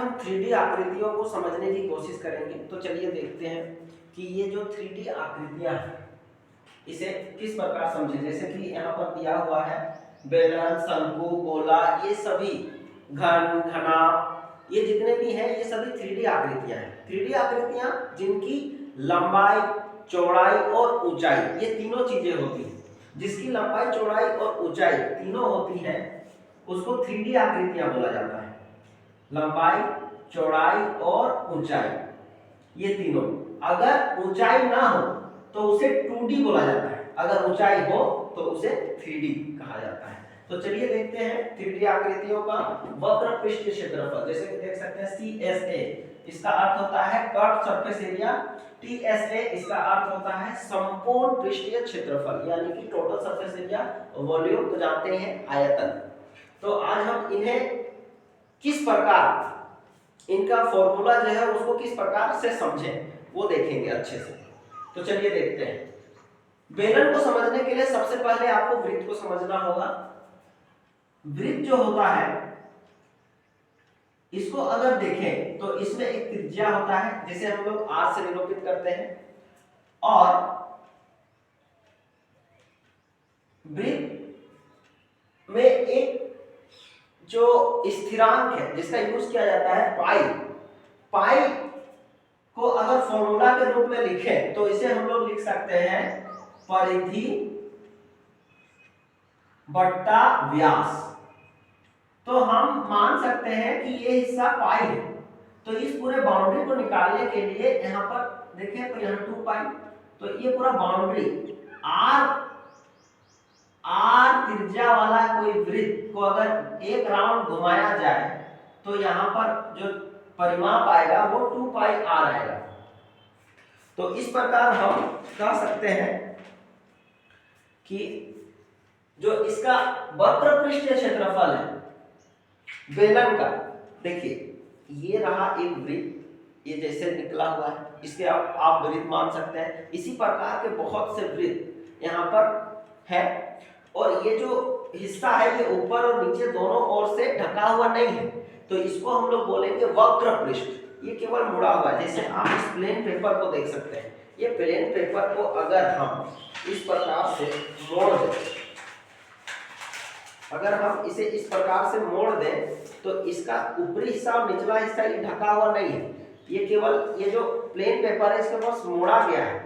हम 3D आकृतियों को समझने की कोशिश करेंगे। तो चलिए देखते हैं कि ये जो 3D आकृतियां हैं इसे किस प्रकार समझें। जैसे कि यहाँ पर दिया हुआ है बेलन, शंकु, गोला, ये सभी घन, घना, ये जितने भी हैं ये सभी 3D आकृतियां हैं। 3D आकृतियां जिनकी लंबाई, चौड़ाई और ऊंचाई ये तीनों चीजें होती हैं। जिसकी लंबाई, चौड़ाई और ऊंचाई तीनों होती हैं उसको 3D आकृतियां बोला जाता है। लंबाई, चौड़ाई और ऊंचाई ये तीनों। अगर ऊंचाई ना हो तो उसे 2D बोला जाता है, अगर ऊंचाई हो तो उसे 3D कहा जाता है। तो चलिए देखते हैं 3D आकृतियों का वक्र पृष्ठीय क्षेत्रफल। जैसे कि देख सकते हैं CSA इसका अर्थ होता है कट सरफेस एरिया, TSA इसका अर्थ होता है संपूर्ण पृष्ठीय क्षेत्रफल यानी कि टोटल सरफेस एरिया, वॉल्यूम तो जानते हैं आयतन। तो आज हम इन्हें किस प्रकार इनका फॉर्मूला जो है उसको किस प्रकार से समझें वो देखेंगे अच्छे से। तो चलिए देखते हैं। बेलन को समझने के लिए सबसे पहले आपको वृत्त को समझना होगा। वृत्त जो होता है इसको अगर देखें तो इसमें एक त्रिज्या होता है जिसे हम लोग R से निरूपित करते हैं, और वृत्त में एक जो स्थिरांक है जिसका यूज किया जाता है पाई। पाई को अगर फॉर्मूला के रूप में लिखें तो इसे हम लोग लिख सकते हैं परिधि बट्टा व्यास। तो हम मान सकते हैं कि ये हिस्सा पाई है। तो इस पूरे बाउंड्री को निकालने के लिए यहाँ पर देखें तो यहाँ 2 पाई, तो ये पूरा बाउंड्री आर त्रिज्या वाला कोई वृत्त को अगर एक राउंड घुमाया जाए तो यहाँ पर जो परिमाप आएगा वो 2 पाई आर आएगा। तो इस प्रकार हम कह सकते हैं कि जो इसका वक्र पृष्ठीय क्षेत्रफल है बेलन का, देखिए ये रहा एक वृत्त, ये जैसे निकला हुआ है इसके आप वृत्त मान सकते हैं। इसी प्रकार के बहुत से वृत्त यहाँ पर है, और ये जो हिस्सा है ये ऊपर और नीचे दोनों ओर से ढका हुआ नहीं है, तो इसको हम लोग बोलेंगे वक्र पृष्ठ। ये केवल मुड़ा हुआ है। जैसे आप इस प्लेन पेपर को देख सकते हैं, ये प्लेन पेपर को अगर हम इस प्रकार से मोड़ दें, अगर हम इसे इस प्रकार से मोड़ दें तो इसका ऊपरी हिस्सा और निचला हिस्सा ये ढका हुआ नहीं है, ये केवल ये जो प्लेन पेपर है इसके पास मोड़ा गया है,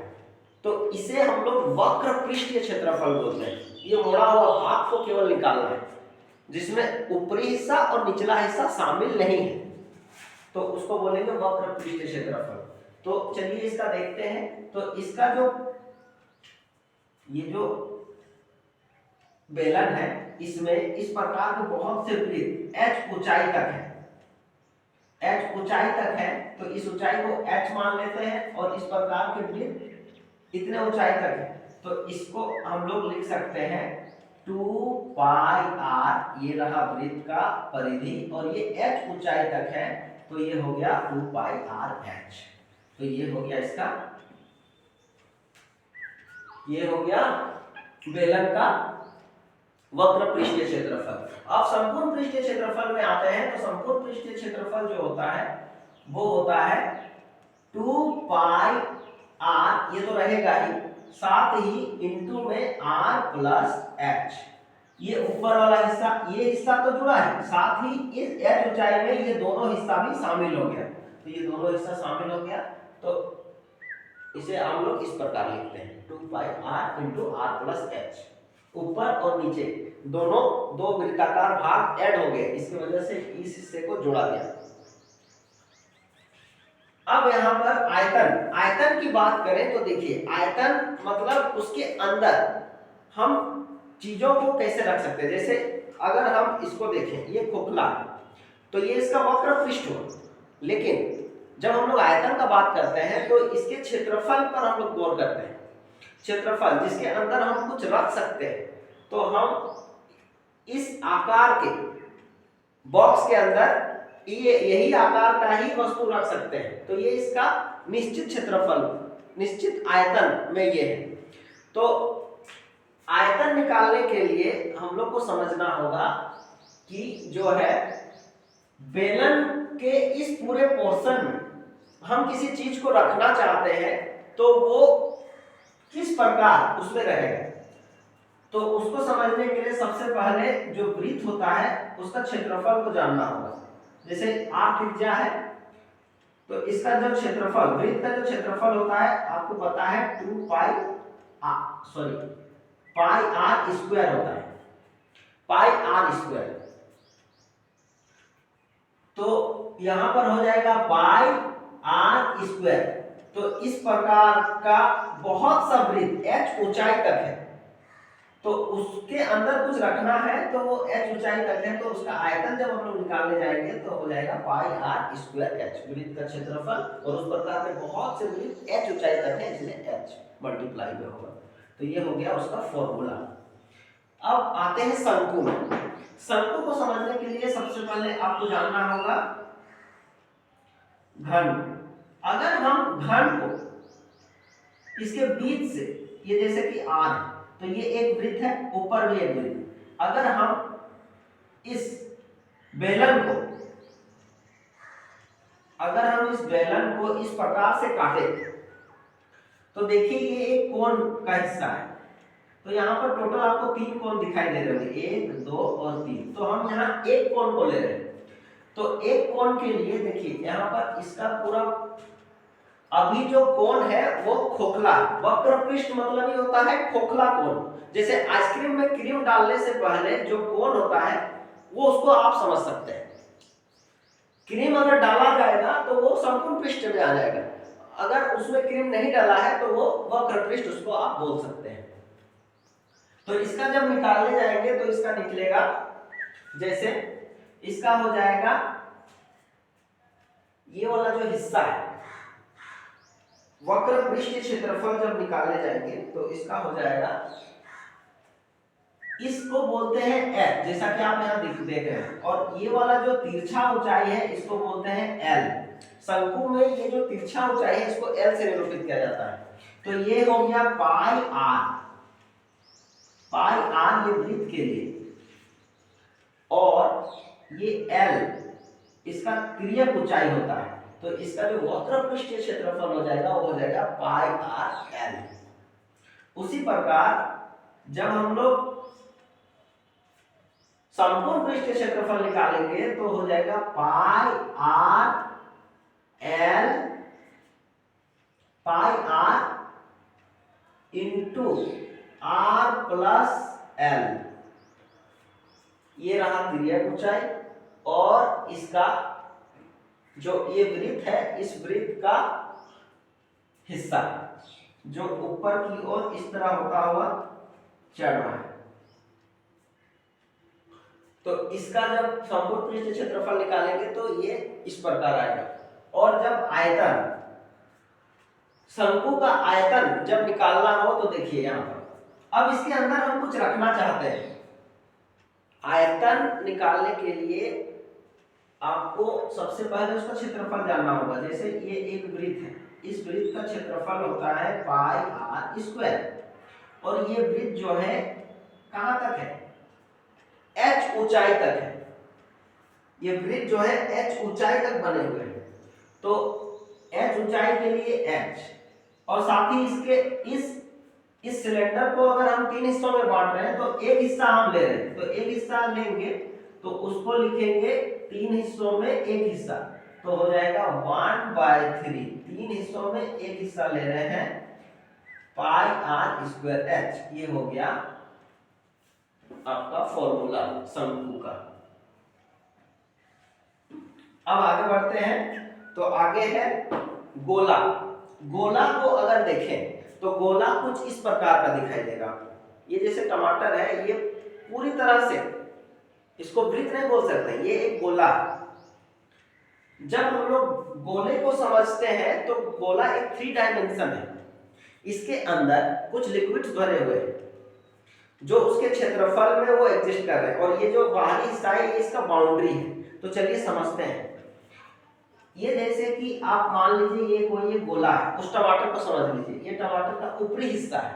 तो इसे हम लोग वक्र पृष्ठीय क्षेत्रफल बोलते हैं। ये मोड़ा हुआ भाग को केवल निकालना है जिसमें ऊपरी हिस्सा और निचला हिस्सा शामिल नहीं है, तो उसको बोलेंगे वक्र पृष्ठीय क्षेत्रफल। तो चलिए इसका देखते हैं। तो इसका जो ये जो बेलन है इसमें इस प्रकार के बहुत से वृत्त h ऊंचाई तक है, h ऊंचाई तक है, तो इस ऊंचाई को h मान लेते हैं, और इस प्रकार के वृत्त इतने ऊंचाई तक है तो इसको हम लोग लिख सकते हैं 2 पाई r। ये रहा वृत्त का परिधि, और ये h ऊंचाई तक है तो ये हो गया 2 पाई r h। तो ये हो गया इसका, ये हो गया बेलन का वक्र पृष्ठीय क्षेत्रफल। अब संपूर्ण पृष्ठीय क्षेत्रफल में आते हैं। तो संपूर्ण पृष्ठीय क्षेत्रफल जो होता है वो होता है 2 पाई r, ये तो रहेगा ही, साथ ही इंटू में r प्लस h। ये ऊपर वाला हिस्सा, ये हिस्सा तो जुड़ा है, साथ ही इस h ऊंचाई में ये दोनों हिस्सा भी शामिल हो गया, तो ये दोनों हिस्सा शामिल हो गया। तो इसे हम लोग इस प्रकार लिखते हैं 2 पाई r into r plus h। ऊपर और नीचे दोनों दो वृत्ताकार भाग ऐड हो गए, इसकी वजह से इस हिस्से को जोड़ा गया। अब यहाँ पर आयतन की बात करें तो देखिए आयतन मतलब उसके अंदर हम चीजों को कैसे रख सकते हैं। जैसे अगर हम इसको देखें, ये खोखला तो ये इसका वक्र पृष्ठ हो, लेकिन जब हम लोग आयतन का बात करते हैं तो इसके क्षेत्रफल पर हम लोग गौर करते हैं। क्षेत्रफल जिसके अंदर हम कुछ रख सकते हैं, तो हम इस आकार के बॉक्स के अंदर ये यही आकार का ही वस्तु रख सकते हैं, तो ये इसका निश्चित क्षेत्रफल, निश्चित आयतन में ये है। तो आयतन निकालने के लिए हम लोग को समझना होगा कि जो है बेलन के इस पूरे पोर्शन में हम किसी चीज को रखना चाहते हैं तो वो किस प्रकार उसमें रहेगा, तो उसको समझने के लिए सबसे पहले जो वृत्त होता है उसका क्षेत्रफल को जानना होगा। जैसे r त्रिज्या है तो इसका जो क्षेत्रफल, वृत्त का जो क्षेत्रफल होता है आपको पता है 2 पाई r स्क्वायर होता है, पाई r स्क्वायर। तो यहां पर हो जाएगा पाई r स्क्वायर। तो इस प्रकार का बहुत सा वृत्त h ऊंचाई तक है, तो उसके अंदर कुछ रखना है तो वो h ऊंचाई तक है, तो उसका आयतन जब हम लोग निकालने जाएंगे तो हो जाएगा पाई r स्क्वायर h, वृत्त का क्षेत्रफल। और उस प्रकार में बहुत से वृत्त h ऊंचाई तक है इसलिए h मल्टीप्लाई में होगा। तो ये हो गया उसका फॉर्मूला। अब आते हैं शंकु में। शंकु को समझने के लिए सबसे पहले आपको जानना होगा घन। अगर हम घन को इसके बीच से, ये जैसे कि r है तो ये एक वृत्त है, ऊपर भी एक वृत्त। अगर हम इस बेलन को इस प्रकार से काटे तो देखिए ये एक कोण का हिस्सा है। तो यहाँ पर टोटल आपको 3 कोण दिखाई दे रहे होंगे, 1 2 और 3। तो हम यहाँ एक कोण को ले रहे हैं। तो एक कोण के लिए देखिए यहाँ पर इसका पूरा अभी जो कोण है वो खोखला, वक्र पृष्ठ मतलब ये होता है खोखला कोण। जैसे आइसक्रीम में क्रीम डालने से पहले जो कोण होता है वो उसको आप समझ सकते हैं। क्रीम अगर डाला जाएगा तो वो संपूर्ण पृष्ठ में आ जाएगा, अगर उसमें क्रीम नहीं डाला है तो वो वक्र पृष्ठ उसको आप बोल सकते हैं। तो इसका जब निकालने जाएंगे तो इसका निकलेगा, जैसे इसका हो जाएगा ये वाला जो हिस्सा है वक्र पृष्ठ के क्षेत्रफल जब निकालने जाएंगे तो इसका हो जाएगा, इसको बोलते हैं h, जैसा कि आप यहाँ देख रहे हैं। और ये वाला जो तिरछा ऊंचाई है इसको बोलते हैं l। शंकु में ये जो तिरछा ऊंचाई है इसको l से निरूपित किया जाता है। तो ये हो गया पाई r ये वृत्त के लिए, और ये l इसका तिर्यक ऊंचाई होता है। तो इसका जो वक्र पृष्ठ क्षेत्रफल हो जाएगा वो हो जाएगा पाई r l। उसी प्रकार जब हम लोग संपूर्ण पृष्ठ क्षेत्रफल निकालेंगे तो हो जाएगा पाई r into r plus l। ये रहा तिर्यक ऊंचाई, और इसका जो ये वृत्त है इस वृत्त का हिस्सा जो ऊपर की ओर इस तरह होता हुआ चढ़ रहा है। तो इसका जब संपूर्ण पृष्ठ क्षेत्रफल निकालेंगे तो ये इस प्रकार आएगा। और जब आयतन, शंकु का आयतन जब निकालना हो तो देखिए यहाँ पर, अब इसके अंदर हम कुछ रखना चाहते हैं। आयतन निकालने के लिए आपको सबसे पहले उसका क्षेत्रफल जानना होगा। जैसे ये एक वृत्त है, इस वृत्त का क्षेत्रफल होता है पाई r स्क्वायर, और ये वृत्त जो है कहां तक है, h ऊंचाई तक है। ये वृत्त जो है h ऊंचाई तक बने हुए हैं। तो h ऊंचाई के लिए h, और साथ ही इसके इस सिलेंडर को अगर हम 3 हिस्सों में बांट रहे हैं तो एक हिस्सा हम ले रहे हैं, तो एक हिस्सा लेंगे तो उसको लिखेंगे 3 हिस्सों में एक हिस्सा, तो हो जाएगा 1/3। 3 हिस्सों में एक हिस्सा ले रहे हैं, पाई r स्क्वायर h। ये हो गया आपका फॉर्मूला शंकु का। अब आगे बढ़ते हैं। तो आगे है गोला। गोला को अगर देखें तो गोला कुछ इस प्रकार का दिखाई देगा। ये जैसे टमाटर है, ये पूरी तरह से इसको वृत्त नहीं बोल सकते, ये एक गोला है। जब हम लोग गोले को समझते हैं तो गोला एक 3 डायमेंशन है। इसके अंदर कुछ लिक्विड्स भरे हुए हैं जो उसके क्षेत्रफल में वो एग्जिस्ट कर रहे हैं, और ये जो बाहरी हिस्सा है ये इसका बाउंड्री है। तो चलिए समझते हैं। ये जैसे कि आप मान लीजिए ये गोला है, उस टमाटर को समझ लीजिए, ये टमाटर का ऊपरी हिस्सा है।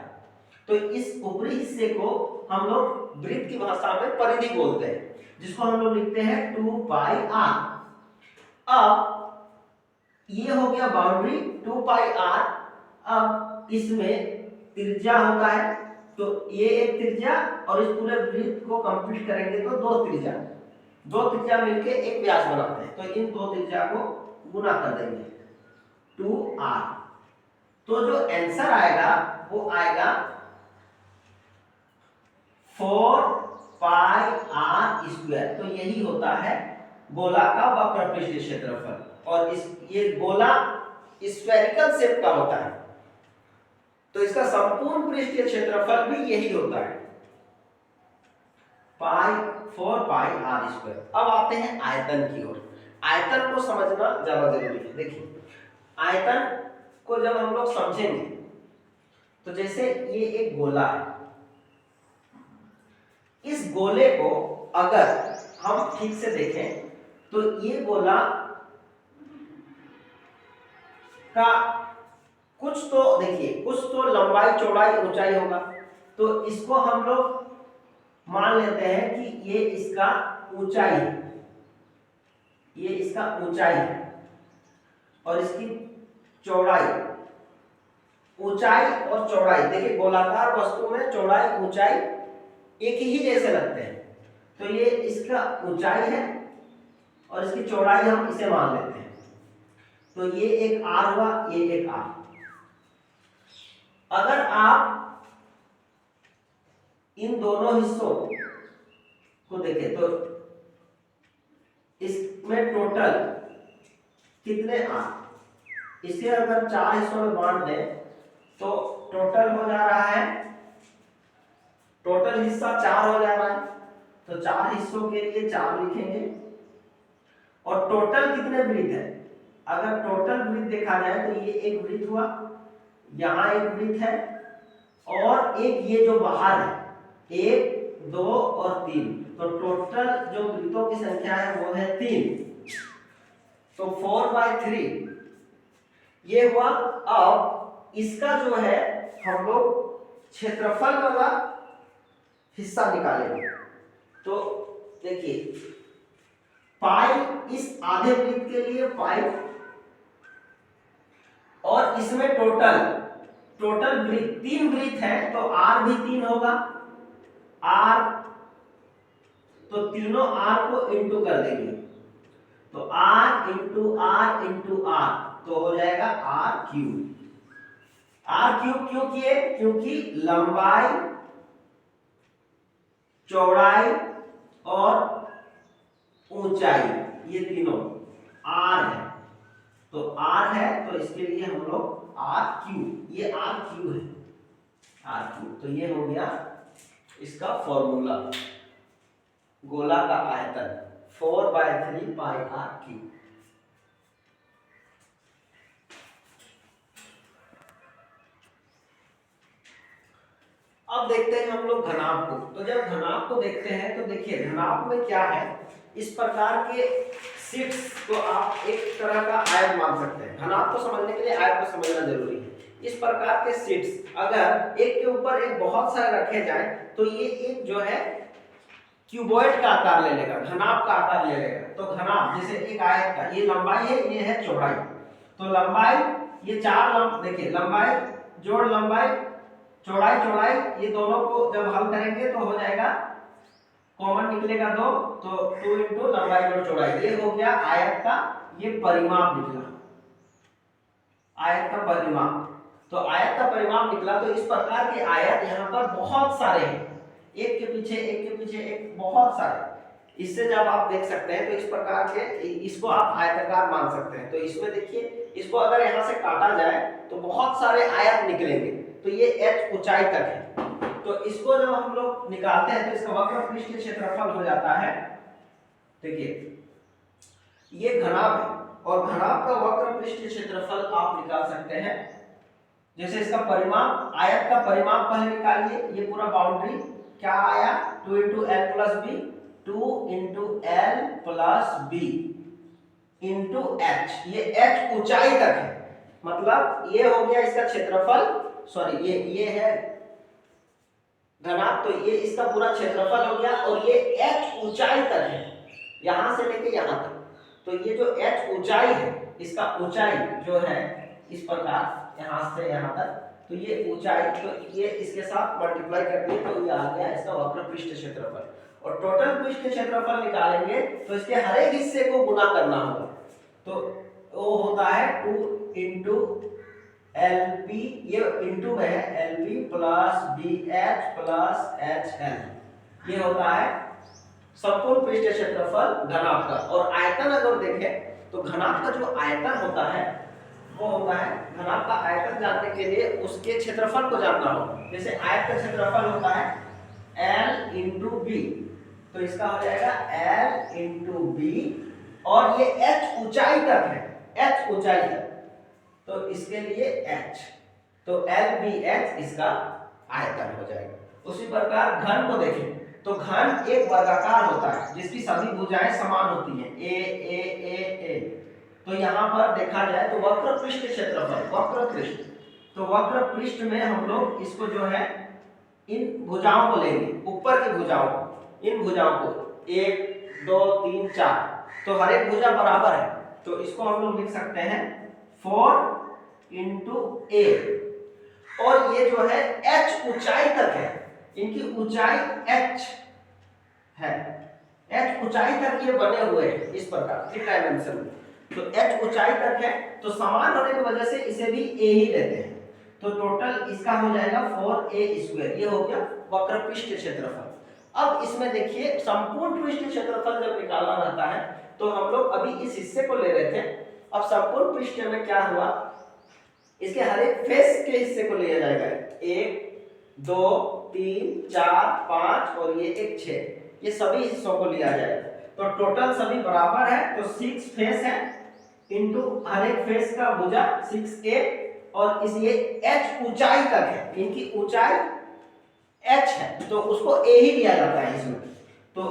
तो इस ऊपरी हिस्से को हम लोग वृत्त की भाषा में परिधि बोलते हैं। जिसको हम लोग लिखते हैं 2 पाई r। अब ये हो गया बाउंड्री 2 पाई r। अब इसमें त्रिज्या होता है, तो ये एक त्रिज्या और इस पूरे वृत्त को कंप्लीट करेंगे तो दो त्रिज्या मिलके एक व्यास बनाते हैं, तो इन दो त्रिज्या को गुना कर देंगे 2r। तो जो आंसर आएगा वो आएगा 4 पाई r स्क्वायर। तो यही होता है गोला का वक्र पृष्ठीय क्षेत्रफल, और ये गोला स्फेरिकल शेप का होता है, तो इसका संपूर्ण पृष्ठीय क्षेत्रफल भी यही होता है 4 पाई r स्क्वायर। अब आते हैं आयतन की ओर। आयतन को समझना ज्यादा जरूरी है। देखिए आयतन को जब हम लोग समझेंगे तो जैसे ये एक गोला है, इस गोले को अगर हम ठीक से देखें तो ये गोला का कुछ तो देखिए, कुछ तो लंबाई चौड़ाई ऊंचाई होगा, तो इसको हम लोग मान लेते हैं कि ये इसका ऊंचाई है, ये इसका ऊंचाई है, और इसकी चौड़ाई, ऊंचाई और चौड़ाई देखिए गोलाकार वस्तु में चौड़ाई ऊंचाई एक ही जैसे लगते हैं, तो ये इसका ऊंचाई है और इसकी चौड़ाई हम इसे मान लेते हैं, तो ये एक r हुआ, ये एक r। अगर आप इन दोनों हिस्सों को देखें तो इसमें टोटल कितने r, इसे अगर 4 हिस्सों में बांट दें तो टोटल हो जा रहा है, टोटल हिस्सा 4 हो जा रहा है, तो 4 हिस्सों के लिए 4 लिखेंगे। और टोटल कितने वृत्त है, अगर टोटल वृत्त देखा जाए तो ये एक वृत्त हुआ, यहाँ एक वृत्त है, और एक ये जो बाहर है 1 2 और 3, तो टोटल जो वृत्तों की संख्या है वो है 3, तो 4/3 ये हुआ। अब इसका जो है हम लोग क्षेत्रफल वाला हिस्सा निकालेंगे, तो देखिए पाई इस आधे वृत्त के लिए पाई, और इसमें टोटल वृत्त 3 वृत्त है, तो r भी 3 होगा, r, तो तीनों r को इंटू कर देंगे, तो r into r into r, तो हो जाएगा r क्यूब। क्यों किए, क्योंकि लंबाई चौड़ाई और ऊंचाई ये तीनों r है, तो r है, तो इसके लिए हम लोग r क्यूब, ये r क्यूब है, r क्यूब। तो ये हो गया इसका फॉर्मूला, गोला का आयतन 4/3 पाई r क्यूब। अब देखते हैं हम लोग घनाभ को। तो जब घनाभ को देखते हैं तो देखिए घनाभ में क्या है, इस प्रकार के शीट्स को आप एक तरह का आयत मान सकते हैं। घनाभ को समझने के लिए आयत को समझना जरूरी है। इस प्रकार के शीट्स अगर एक के ऊपर एक बहुत सारे रखे जाए तो ये एक जो है क्यूबॉइड का आकार ले लेगा, घनाभ का आकार ले लेगा। तो घनाभ जैसे एक आयत का, ये लंबाई है, ये है चौड़ाई, तो लंबाई ये 4 देखिए लंबाई जोड़ लंबाई चौड़ाई, ये दोनों को जब हल करेंगे तो हो जाएगा, कॉमन निकलेगा 2, तो 2 इंटू लंबाई जोड़ चौड़ाई, ये हो गया आयत का ये परिमाप निकला, आयत का परिमाप। तो आयत का परिमाप निकला, तो इस प्रकार के आयत यहाँ पर बहुत सारे हैं, एक के पीछे एक बहुत सारे। इससे जब आप देख सकते हैं तो इस प्रकार के, इसको आप आयताकार मान सकते हैं। तो इसमें देखिए इसको अगर यहाँ से काटा जाए तो बहुत सारे आयत निकलेंगे, तो ये h ऊंचाई तक है। तो इसको जब हम लोग निकालते हैं तो इसका वक्र पृष्ठीय क्षेत्रफल हो जाता है, देखिए ये घनाभ है, और घनाभ का वक्र पृष्ठीय क्षेत्रफल आप निकाल सकते हैं। जैसे इसका परिमाप, आयत का परिमाप पहले निकालिए, ये पूरा बाउंड्री क्या आया 2 into L plus B, 2 into L plus B into H, ये एच ऊंचाई तक है, मतलब ये हो गया इसका क्षेत्रफल, सॉरी ये है घनाभ, तो ये इसका पूरा क्षेत्रफल हो गया और ये h ऊंचाई तक है, यहां से लेके यहां तक। तो ये जो h ऊंचाई है, इसका ऊंचाई जो है इस प्रकार यहां से यहां तक, तो ये ऊंचाई, तो ये इसके साथ मल्टीप्लाई कर दिए तो ये आ गया इसका वक्र पृष्ठ क्षेत्रफल। और टोटल पृष्ठ क्षेत्रफल निकालेंगे तो इसके हर एक हिस्से को गुना करना होगा, तो वो होता है 2 इंटू LP, ये इंटू में है LP plus BH plus HL, ये होता है संपूर्ण पृष्ठ क्षेत्रफल घनाभ का। और आयतन अगर देखें तो घनाभ का जो आयतन होता है वो होता है, घनाभ का आयतन जानने के लिए उसके क्षेत्रफल को जानना होगा। जैसे आयत का क्षेत्रफल होता है L इंटू बी, तो इसका हो जाएगा L इंटू बी, और ये h ऊंचाई तक है, h ऊंचाई तक, तो इसके लिए h, तो LBH इसका आयतन हो जाएगा। उसी प्रकार घन को देखें तो घन एक वर्गाकार होता है जिसकी सभी भुजाएं समान होती हैं, A, तो यहाँ पर देखा जाए तो वक्र पृष्ठ क्षेत्रफल, वक्र पृष्ठ, तो वक्र पृष्ठ में हम लोग इसको जो है इन भुजाओं को लेंगे, ऊपर की भुजाओं को, इन भुजाओं को 1 2 3 4, तो हर एक भुजा बराबर है, तो इसको हम लोग लिख सकते हैं 4 इंटू A, और ये जो है h ऊंचाई तक है, इनकी ऊंचाई h है, h ऊंचाई तक ये बने हुए हैं इस प्रकार 3 डायमेंशन में, तो h ऊंचाई तक है, तो समान होने की वजह से इसे भी a ही लेते हैं, तो टोटल इसका हो जाएगा 4a², ये हो गया वक्र पृष्ठ क्षेत्रफल। अब इसमें देखिए संपूर्ण पृष्ठ क्षेत्रफल जब निकालना रहता है तो हम लोग अभी इस हिस्से को ले रहे थे, अब संपूर्ण पृष्ठ में क्या हुआ, इसके हर एक फेस के हिस्से को लिया जाएगा, 1 2 3 4 5 और ये 1 6, ये सभी हिस्सों को लिया जाएगा, तो टोटल सभी बराबर है, तो 6 फेस है इंटू हर एक फेस का भुजा 6a, और इस ये h ऊंचाई तक है, इनकी ऊंचाई h है, तो उसको a ही लिया जाता है इसमें, तो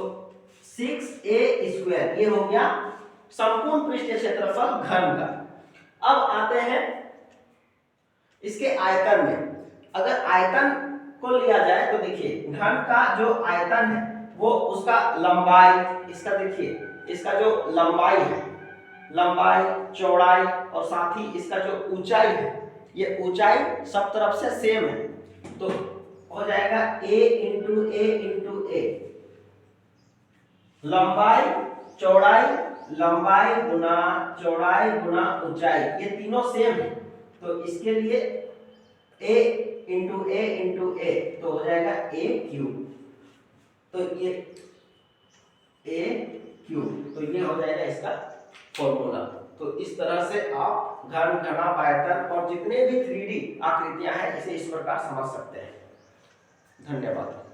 6a², ये हो गया संपूर्ण पृष्ठ क्षेत्रफल घन का। अब आते हैं इसके आयतन में, अगर आयतन को लिया जाए तो देखिए घन का जो आयतन है वो उसका लंबाई, इसका देखिए इसका जो लंबाई है, लंबाई चौड़ाई और साथ ही इसका जो ऊंचाई है, ये ऊंचाई सब तरफ से सेम है, तो हो जाएगा a इंटू a, लंबाई चौड़ाई, लंबाई गुना चौड़ाई गुना ऊंचाई, ये तीनों सेम है, तो इसके लिए a इंटू a, तो हो जाएगा a³, तो ये a³, तो ये हो जाएगा इसका फॉर्मूला। तो इस तरह से आप घन, घनाभ, आयतन और जितने भी 3D आकृतियां हैं इसे इस प्रकार समझ सकते हैं। धन्यवाद।